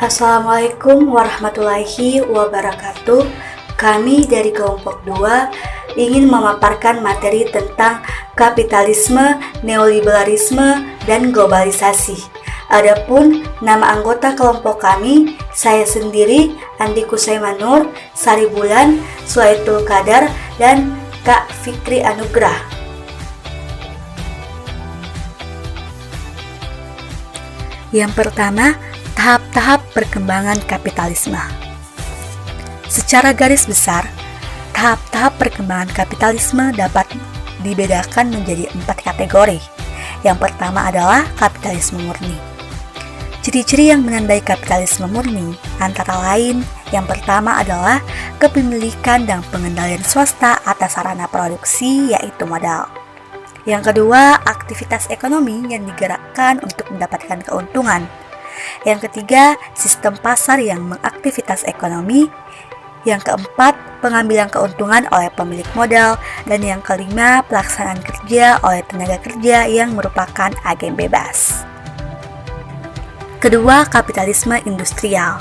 Assalamualaikum warahmatullahi wabarakatuh. Kami dari kelompok 2 ingin memaparkan materi tentang kapitalisme, neoliberalisme, dan globalisasi. Adapun nama anggota kelompok kami, saya sendiri, Andi Kusaimanur, Sari Bulan, Sulaitul Qadar, dan Kak Fikri Anugrah. Yang pertama, tahap-tahap perkembangan kapitalisme. Secara garis besar, tahap-tahap perkembangan kapitalisme dapat dibedakan menjadi 4 kategori. Yang pertama adalah kapitalisme murni. Ciri-ciri yang menandai kapitalisme murni antara lain, yang pertama adalah kepemilikan dan pengendalian swasta atas sarana produksi, yaitu modal. Yang kedua, aktivitas ekonomi yang digerakkan untuk mendapatkan keuntungan. Yang ketiga, sistem pasar yang mengaktivitas ekonomi. Yang keempat, pengambilan keuntungan oleh pemilik modal. Dan yang kelima, pelaksanaan kerja oleh tenaga kerja yang merupakan agen bebas. Kedua, kapitalisme industrial.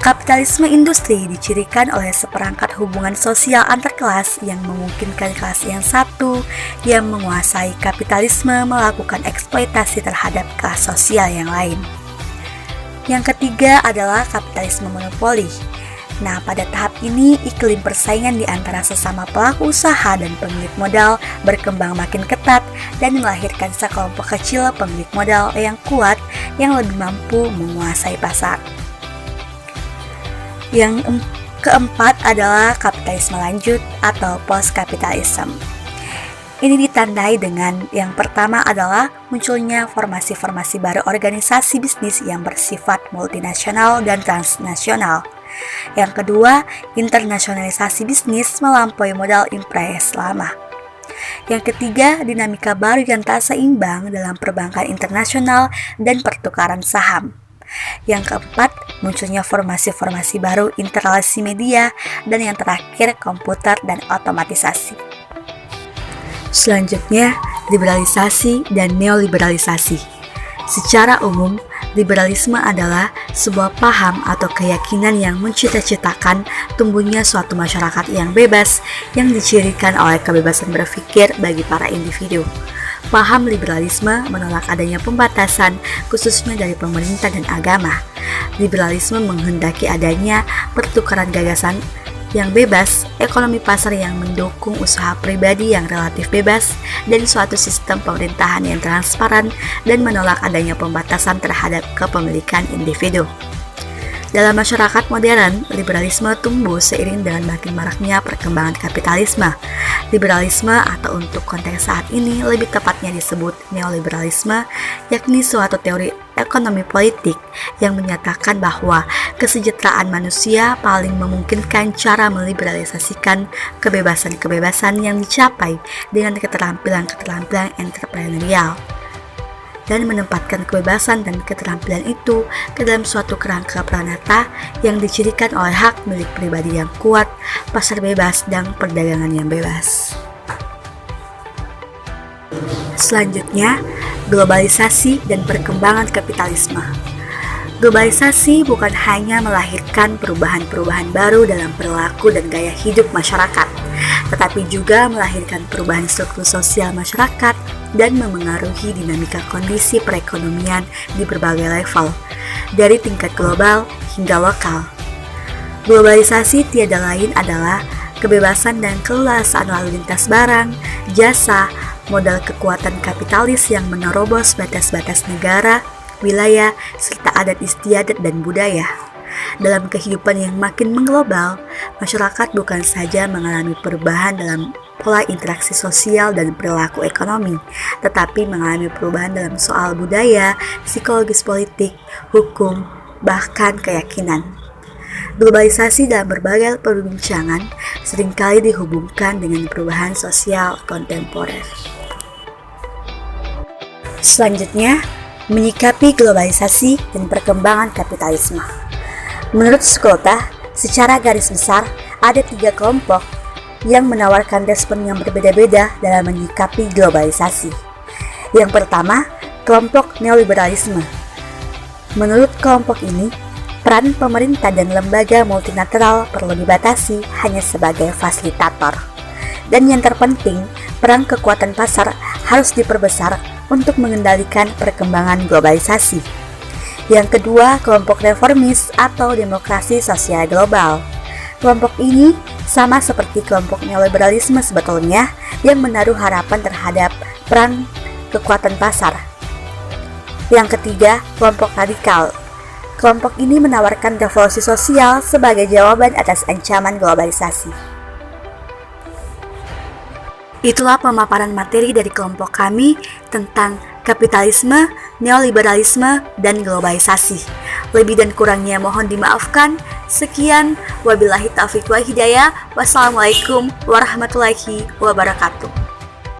Kapitalisme industri dicirikan oleh seperangkat hubungan sosial antar kelas yang memungkinkan kelas yang satu yang menguasai kapitalisme melakukan eksploitasi terhadap kelas sosial yang lain. Yang ketiga adalah kapitalisme monopoli. Nah, pada tahap ini iklim persaingan di antara sesama pelaku usaha dan pemilik modal berkembang makin ketat dan melahirkan sekelompok kecil pemilik modal yang kuat yang lebih mampu menguasai pasar. Yang keempat adalah kapitalisme lanjut atau post-capitalism. Ini ditandai dengan yang pertama adalah munculnya formasi-formasi baru organisasi bisnis yang bersifat multinasional dan transnasional. Yang kedua, internasionalisasi bisnis melampaui modal impres lama. Yang ketiga, dinamika baru yang tak seimbang dalam perbankan internasional dan pertukaran saham. Yang keempat, munculnya formasi-formasi baru interrelasi media, dan yang terakhir, komputer dan otomatisasi. Selanjutnya, liberalisasi dan neoliberalisasi. Secara umum, liberalisme adalah sebuah paham atau keyakinan yang mencita-citakan tumbuhnya suatu masyarakat yang bebas yang dicirikan oleh kebebasan berpikir bagi para individu. Paham liberalisme menolak adanya pembatasan, khususnya dari pemerintah dan agama. Liberalisme menghendaki adanya pertukaran gagasan yang bebas, ekonomi pasar yang mendukung usaha pribadi yang relatif bebas, dan suatu sistem pemerintahan yang transparan dan menolak adanya pembatasan terhadap kepemilikan individu. Dalam masyarakat modern, liberalisme tumbuh seiring dengan makin maraknya perkembangan kapitalisme. Liberalisme atau untuk konteks saat ini lebih tepatnya disebut neoliberalisme, yakni suatu teori ekonomi politik yang menyatakan bahwa kesejahteraan manusia paling memungkinkan cara meliberalisasikan kebebasan-kebebasan yang dicapai dengan keterampilan-keterampilan entrepreneurial, dan menempatkan kebebasan dan keterampilan itu ke dalam suatu kerangka pranata yang dicirikan oleh hak milik pribadi yang kuat, pasar bebas, dan perdagangan yang bebas. Selanjutnya, globalisasi dan perkembangan kapitalisme. Globalisasi bukan hanya melahirkan perubahan-perubahan baru dalam perilaku dan gaya hidup masyarakat, tetapi juga melahirkan perubahan struktur sosial masyarakat dan memengaruhi dinamika kondisi perekonomian di berbagai level, dari tingkat global hingga lokal. Globalisasi tiada lain adalah kebebasan dan keleluasaan lalu lintas barang, jasa, modal kekuatan kapitalis yang menerobos batas-batas negara, wilayah, serta adat istiadat dan budaya. Dalam kehidupan yang makin mengglobal, masyarakat bukan saja mengalami perubahan dalam pola interaksi sosial dan perilaku ekonomi, tetapi mengalami perubahan dalam soal budaya, psikologis politik, hukum, bahkan keyakinan. Globalisasi dalam berbagai perbincangan seringkali dihubungkan dengan perubahan sosial kontemporer. Selanjutnya, menyikapi globalisasi dan perkembangan kapitalisme. Menurut Skolta, secara garis besar ada 3 kelompok yang menawarkan respon yang berbeda-beda dalam menyikapi globalisasi. Yang pertama, kelompok neoliberalisme. Menurut kelompok ini, peran pemerintah dan lembaga multilateral perlu dibatasi hanya sebagai fasilitator. Dan yang terpenting, peran kekuatan pasar harus diperbesar untuk mengendalikan perkembangan globalisasi. Yang kedua, kelompok reformis atau demokrasi sosial global. Kelompok ini sama seperti kelompok neoliberalisme sebetulnya, yang menaruh harapan terhadap peran kekuatan pasar. Yang ketiga, kelompok radikal. Kelompok ini menawarkan revolusi sosial sebagai jawaban atas ancaman globalisasi. Itulah pemaparan materi dari kelompok kami tentang kapitalisme, neoliberalisme, dan globalisasi. Lebih dan kurangnya mohon dimaafkan. Sekian, wabillahi taufiq wal hidayah. Wassalamualaikum warahmatullahi wabarakatuh.